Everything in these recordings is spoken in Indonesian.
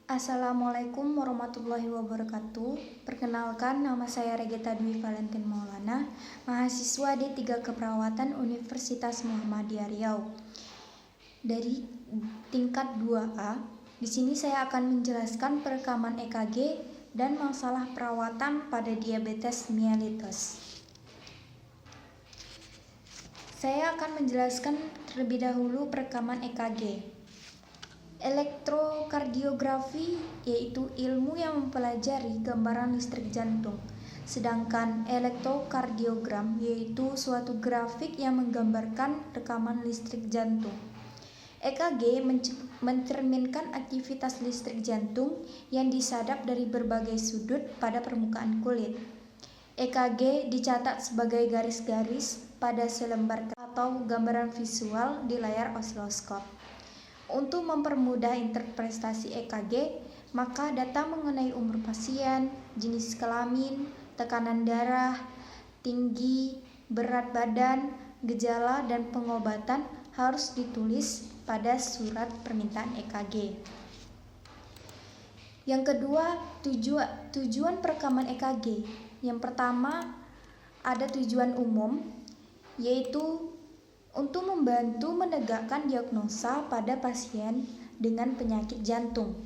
Assalamualaikum warahmatullahi wabarakatuh. Perkenalkan, nama saya Regeta Dwi Valentin Maulana, mahasiswa D3 Keperawatan Universitas Muhammadiyah Riau. Dari tingkat 2A, di sini saya akan menjelaskan perekaman EKG dan masalah perawatan pada diabetes mellitus. Saya akan menjelaskan terlebih dahulu perekaman EKG. Elektrokardiografi yaitu ilmu yang mempelajari gambaran listrik jantung, sedangkan elektrokardiogram yaitu suatu grafik yang menggambarkan rekaman listrik jantung. EKG mencerminkan aktivitas listrik jantung yang disadap dari berbagai sudut pada permukaan kulit. EKG dicatat sebagai garis-garis pada selembar atau gambaran visual di layar osiloskop. Untuk mempermudah interpretasi EKG, maka data mengenai umur pasien, jenis kelamin, tekanan darah, tinggi, berat badan, gejala, dan pengobatan harus ditulis pada surat permintaan EKG. Yang kedua, tujuan perekaman EKG. Yang pertama, ada tujuan umum, yaitu untuk membantu menegakkan diagnosa pada pasien dengan penyakit jantung.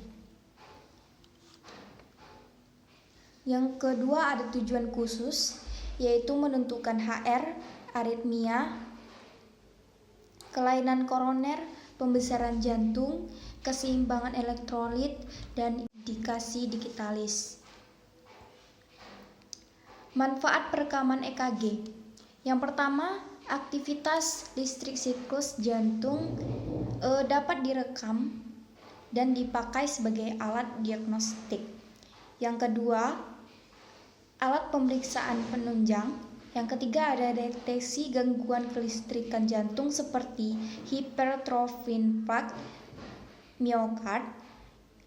Yang kedua ada tujuan khusus, yaitu menentukan HR, aritmia, kelainan koroner, pembesaran jantung, keseimbangan elektrolit, dan indikasi digitalis. Manfaat perekaman EKG. Yang pertama, aktivitas listrik siklus jantung dapat direkam dan dipakai sebagai alat diagnostik. Yang kedua, alat pemeriksaan penunjang. Yang ketiga, ada deteksi gangguan kelistrikan jantung seperti hipertrofi infark miokard,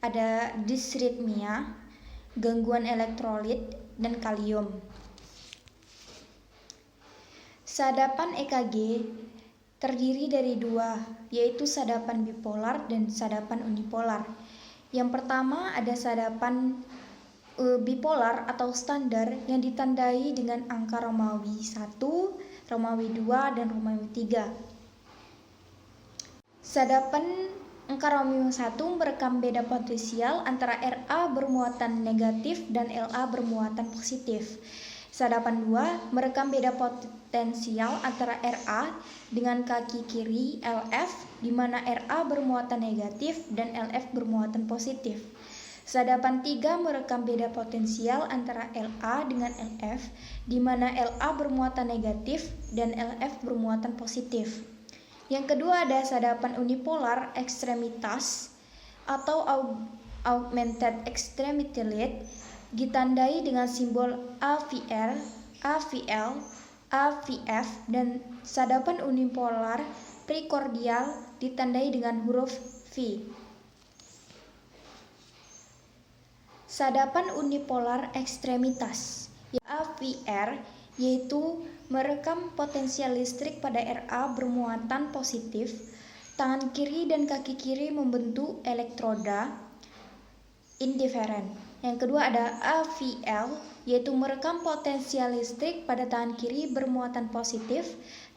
ada disritmia, gangguan elektrolit, dan kalium. Sadapan EKG terdiri dari dua, yaitu sadapan bipolar dan sadapan unipolar. Yang pertama ada sadapan bipolar atau standar yang ditandai dengan angka Romawi 1, Romawi 2, dan Romawi 3. Sadapan angka Romawi 1 merekam beda potensial antara RA bermuatan negatif dan LA bermuatan positif. Sadapan 2 merekam beda potensial antara RA dengan kaki kiri LF, di mana RA bermuatan negatif dan LF bermuatan positif. Sadapan 3 merekam beda potensial antara LA dengan LF, di mana LA bermuatan negatif dan LF bermuatan positif. Yang kedua ada sadapan unipolar ekstremitas atau augmented extremity lead, ditandai dengan simbol AVR, AVL, AVF, dan sadapan unipolar prekordial ditandai dengan huruf V. Sadapan unipolar ekstremitas AVR yaitu merekam potensial listrik pada RA bermuatan positif. Tangan kiri dan kaki kiri membentuk elektroda indiferen. Yang kedua ada AVL, yaitu merekam potensial listrik pada tangan kiri bermuatan positif.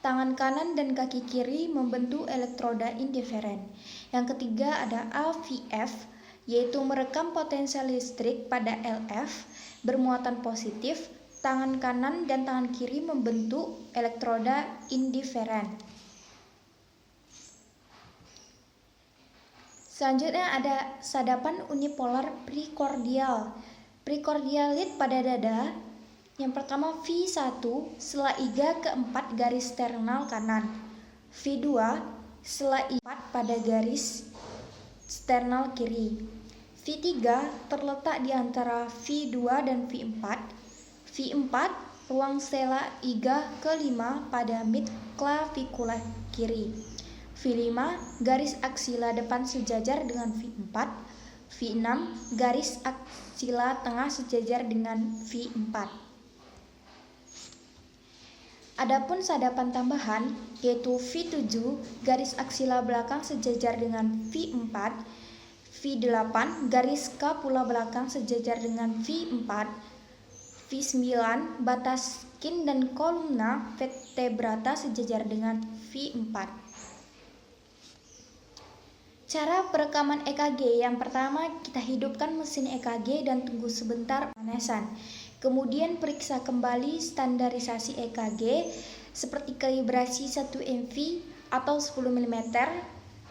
Tangan kanan dan kaki kiri membentuk elektroda indiferen. Yang ketiga ada AVF, yaitu merekam potensial listrik pada LF bermuatan positif. Tangan kanan dan tangan kiri membentuk elektroda indiferen. Selanjutnya ada sadapan unipolar prekordial. Prekordial lead pada dada. Yang pertama V1 sela iga keempat garis sternal kanan. V2 sela iga 4 pada garis sternal kiri. V3 terletak di antara V2 dan V4. V4 ruang sela iga ke-5 pada mid clavicula kiri. V5 garis aksila depan sejajar dengan V4. V6 garis aksila tengah sejajar dengan V4. Adapun sadapan tambahan yaitu V7 garis aksila belakang sejajar dengan V4. V8 garis K pula belakang sejajar dengan V4, V9 batas skin dan kolumna vertebrata sejajar dengan V4. Cara perekaman EKG: yang pertama, kita hidupkan mesin EKG dan tunggu sebentar pemanasan. Kemudian periksa kembali standarisasi EKG seperti kalibrasi 1 mV atau 10 mm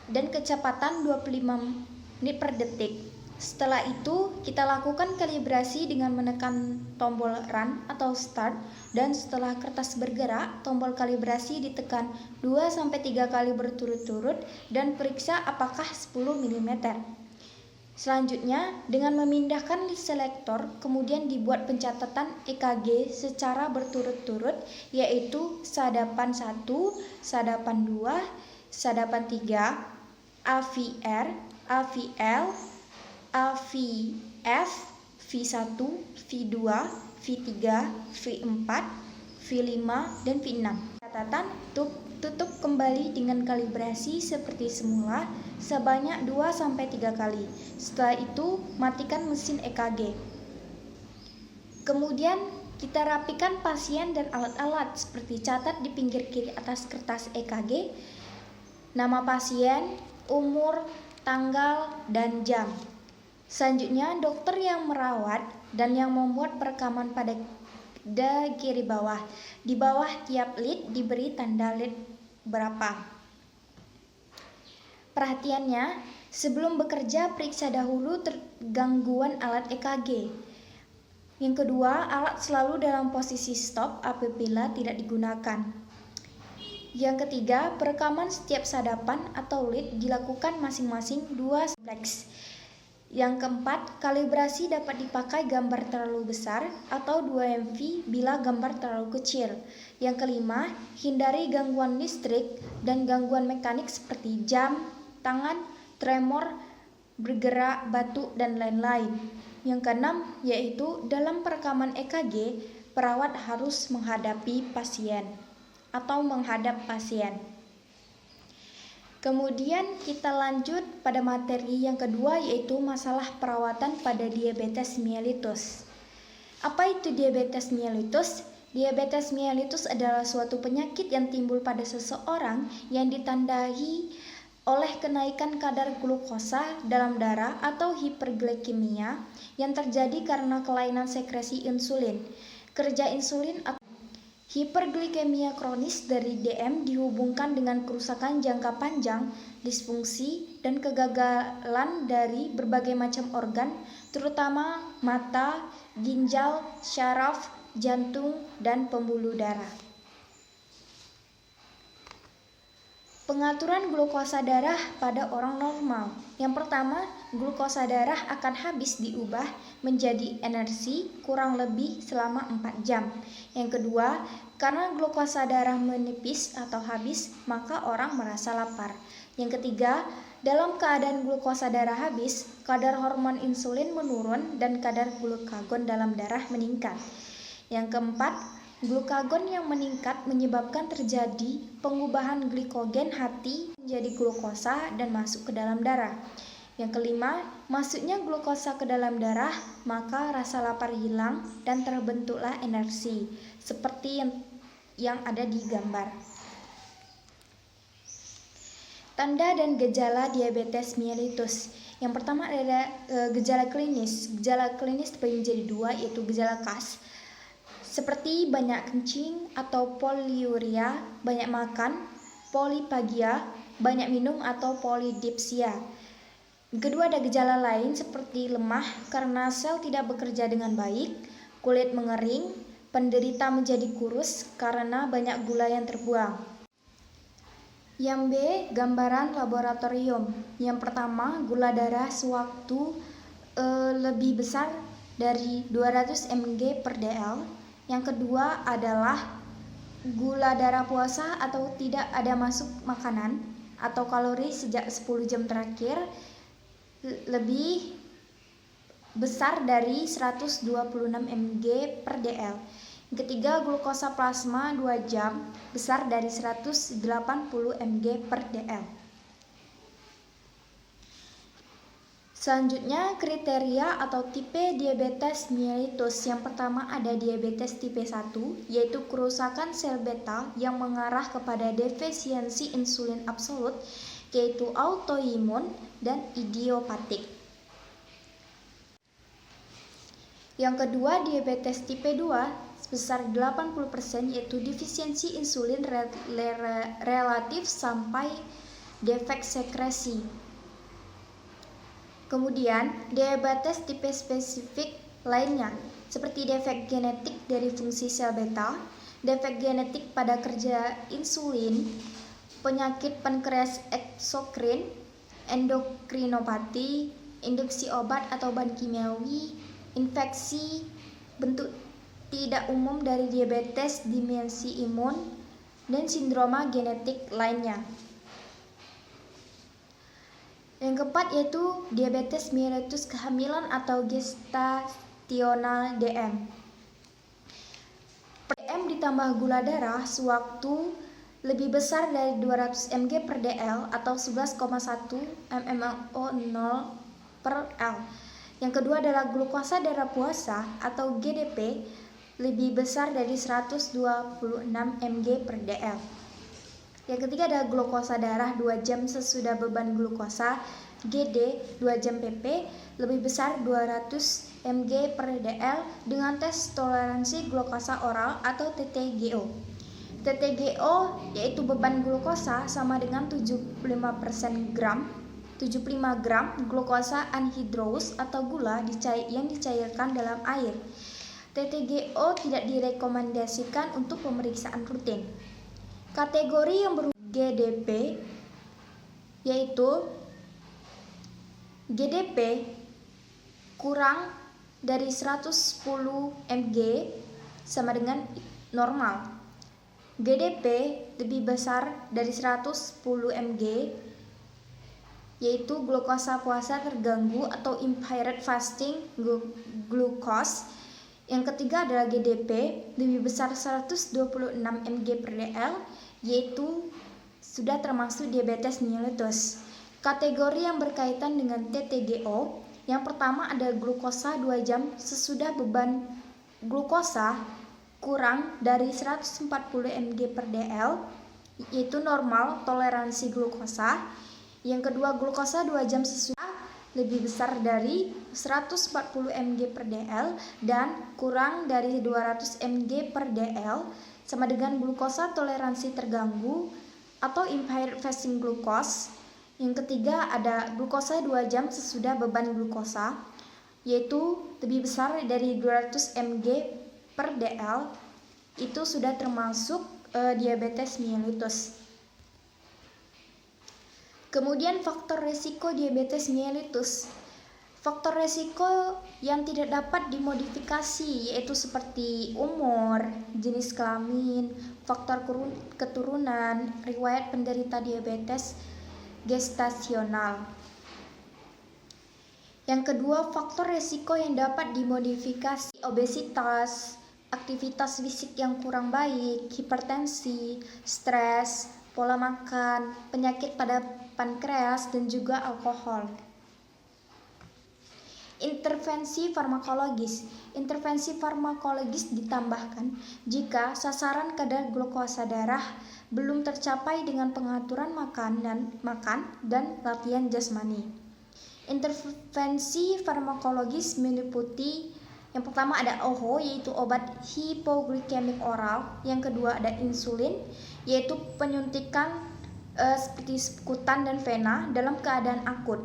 dan kecepatan 25 menit per detik. Setelah itu, kita lakukan kalibrasi dengan menekan tombol run atau start, dan setelah kertas bergerak, tombol kalibrasi ditekan 2-3 kali berturut-turut dan periksa apakah 10 mm. Selanjutnya, dengan memindahkan list selektor, kemudian dibuat pencatatan EKG secara berturut-turut, yaitu sadapan 1, sadapan 2, sadapan 3, AVR, AVL, AVF, V1, V2, V3, V4, V5, dan V6. Catatan, tutup kembali dengan kalibrasi seperti semula sebanyak 2-3 kali. Setelah itu, matikan mesin EKG. Kemudian, kita rapikan pasien dan alat-alat seperti catat di pinggir kiri atas kertas EKG, nama pasien, umur, tanggal, dan jam. Selanjutnya, dokter yang merawat dan yang membuat perekaman pada kiri bawah. Di bawah tiap lead diberi tanda lead berapa. Perhatiannya, sebelum bekerja periksa dahulu gangguan alat EKG. Yang kedua, alat selalu dalam posisi stop apabila tidak digunakan. Yang ketiga, perekaman setiap sadapan atau lead dilakukan masing-masing 2 simplex. Yang keempat, kalibrasi dapat dipakai gambar terlalu besar atau 2 mV bila gambar terlalu kecil. Yang kelima, hindari gangguan listrik dan gangguan mekanik seperti jam, tangan, tremor, bergerak, batuk, dan lain-lain. Yang keenam, yaitu dalam perekaman EKG, perawat harus menghadapi pasien atau menghadap pasien. Kemudian kita lanjut pada materi yang kedua, yaitu masalah perawatan pada diabetes mellitus. Apa itu diabetes mellitus? Diabetes mellitus adalah suatu penyakit yang timbul pada seseorang yang ditandai oleh kenaikan kadar glukosa dalam darah atau hiperglikemia yang terjadi karena kelainan sekresi insulin. Kerja insulin atau hiperglikemia kronis dari DM dihubungkan dengan kerusakan jangka panjang, disfungsi, dan kegagalan dari berbagai macam organ, terutama mata, ginjal, syaraf, jantung, dan pembuluh darah. Pengaturan glukosa darah pada orang normal. Yang pertama, glukosa darah akan habis diubah menjadi energi kurang lebih selama 4 jam. Yang kedua, karena glukosa darah menipis atau habis, maka orang merasa lapar. Yang ketiga, dalam keadaan glukosa darah habis, kadar hormon insulin menurun dan kadar glukagon dalam darah meningkat. Yang keempat, glukagon yang meningkat menyebabkan terjadi pengubahan glikogen hati menjadi glukosa dan masuk ke dalam darah. Yang kelima, masuknya glukosa ke dalam darah, maka rasa lapar hilang dan terbentuklah energi, seperti yang ada di gambar. Tanda dan gejala diabetes mellitus. Yang pertama adalah gejala klinis. Gejala klinis terbagi menjadi 2, yaitu gejala khas seperti banyak kencing atau poliuria, banyak makan, polipagia, banyak minum atau polidipsia. Kedua, ada gejala lain seperti lemah karena sel tidak bekerja dengan baik, kulit mengering, penderita menjadi kurus karena banyak gula yang terbuang. Yang B, gambaran laboratorium. Yang pertama, gula darah sewaktu lebih besar dari 200 mg per dl. Yang kedua adalah gula darah puasa atau tidak ada masuk makanan atau kalori sejak 10 jam terakhir lebih besar dari 126 mg per dl. Yang ketiga, glukosa plasma 2 jam besar dari 180 mg per dl. Selanjutnya, kriteria atau tipe diabetes mellitus. Yang pertama ada diabetes tipe 1, yaitu kerusakan sel beta yang mengarah kepada defisiensi insulin absolut, yaitu autoimun dan idiopatik. Yang kedua, diabetes tipe 2 sebesar 80%, yaitu defisiensi insulin relatif sampai defek sekresi. Kemudian, diabetes tipe spesifik lainnya, seperti defek genetik dari fungsi sel beta, defek genetik pada kerja insulin, penyakit pankreas eksokrin, endokrinopati, induksi obat atau bahan kimiawi, infeksi, bentuk tidak umum dari diabetes, dimensi imun, dan sindroma genetik lainnya. Yang keempat yaitu diabetes mellitus kehamilan atau gestasional DM. DM ditambah gula darah sewaktu lebih besar dari 200 mg per dl atau 11,1 mmol per L. Yang kedua adalah glukosa darah puasa atau GDP lebih besar dari 126 mg per dl. Yang ketiga adalah glukosa darah 2 jam sesudah beban glukosa GD 2 jam PP lebih besar 200 mg per dl dengan tes toleransi glukosa oral atau TTGO. TTGO yaitu beban glukosa sama dengan 75 gram glukosa anhidrous atau gula yang dicairkan dalam air. TTGO tidak direkomendasikan untuk pemeriksaan rutin. Kategori yang GDP yaitu GDP kurang dari 110 mg sama dengan normal. GDP lebih besar dari 110 mg yaitu glukosa puasa terganggu atau impaired fasting glucose. Yang ketiga adalah GDP lebih besar 126 mg per dl, yaitu sudah termasuk diabetes mellitus. Kategori yang berkaitan dengan TTGO, yang pertama ada glukosa 2 jam sesudah beban glukosa kurang dari 140 mg per dl, yaitu normal toleransi glukosa. Yang kedua, glukosa 2 jam sesudah lebih besar dari 140 mg per dl dan kurang dari 200 mg per dl sama dengan glukosa toleransi terganggu atau impaired fasting glucose. Yang ketiga ada glukosa 2 jam sesudah beban glukosa yaitu lebih besar dari 200 mg per dl, itu sudah termasuk diabetes mellitus. Kemudian faktor risiko diabetes mellitus. Faktor risiko yang tidak dapat dimodifikasi yaitu seperti umur, jenis kelamin, faktor keturunan, riwayat penderita diabetes gestasional. Yang kedua, faktor risiko yang dapat dimodifikasi obesitas, aktivitas fisik yang kurang baik, hipertensi, stres, pola makan, penyakit pada pankreas, dan juga alkohol. Intervensi farmakologis. Intervensi farmakologis ditambahkan jika sasaran kadar glukosa darah belum tercapai dengan pengaturan makan dan latihan jasmani. Intervensi farmakologis meliputi yang pertama ada OHO yaitu obat hipoglikemik oral, yang kedua ada insulin yaitu penyuntikan seperti subkutan dan vena dalam keadaan akut.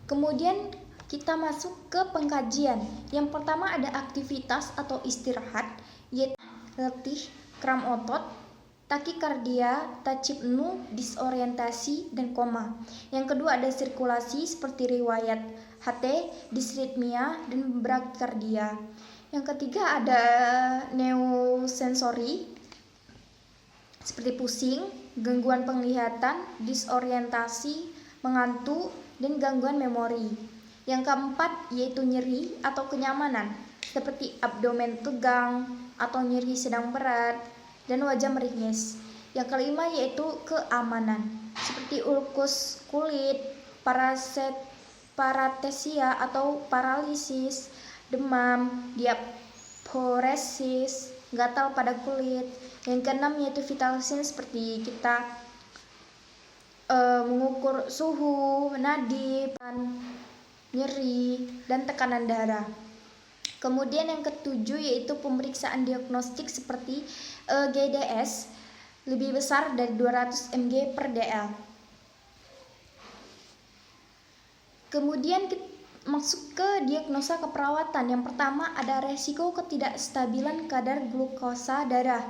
Kemudian kita masuk ke pengkajian. Yang pertama ada aktivitas atau istirahat, yaitu letih, kram otot, takikardia, tachypnea, disorientasi, dan koma. Yang kedua ada sirkulasi seperti riwayat HT, disritmia, dan brakikardia. Yang ketiga ada neosensori seperti pusing, gangguan penglihatan, disorientasi, mengantuk, dan gangguan memori. Yang keempat yaitu nyeri atau kenyamanan seperti abdomen tegang atau nyeri sedang berat dan wajah meringis. Yang kelima yaitu keamanan, seperti ulkus kulit, paratesia atau paralisis, demam, diaphoresis, gatal pada kulit. Yang keenam yaitu vital sign, seperti kita mengukur suhu, nadi, nyeri, dan tekanan darah. Kemudian yang ketujuh yaitu pemeriksaan diagnostik seperti GDS lebih besar dari 200 mg per dl. Kemudian masuk ke diagnosa keperawatan. Yang pertama ada resiko ketidakstabilan kadar glukosa darah.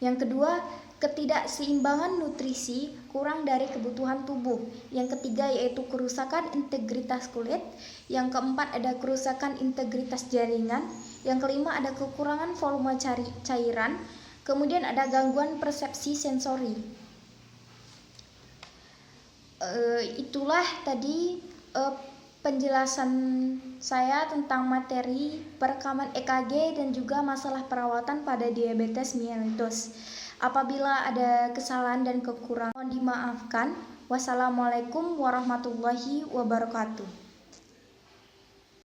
Yang kedua, ketidakseimbangan nutrisi kurang dari kebutuhan tubuh. Yang ketiga yaitu kerusakan integritas kulit. Yang keempat ada kerusakan integritas jaringan. Yang kelima ada kekurangan volume cairan. Kemudian ada gangguan persepsi sensori. Itulah tadi penjelasan saya tentang materi perekaman EKG dan juga masalah perawatan pada diabetes mellitus. Apabila ada kesalahan dan kekurangan mohon dimaafkan. Wassalamualaikum warahmatullahi wabarakatuh.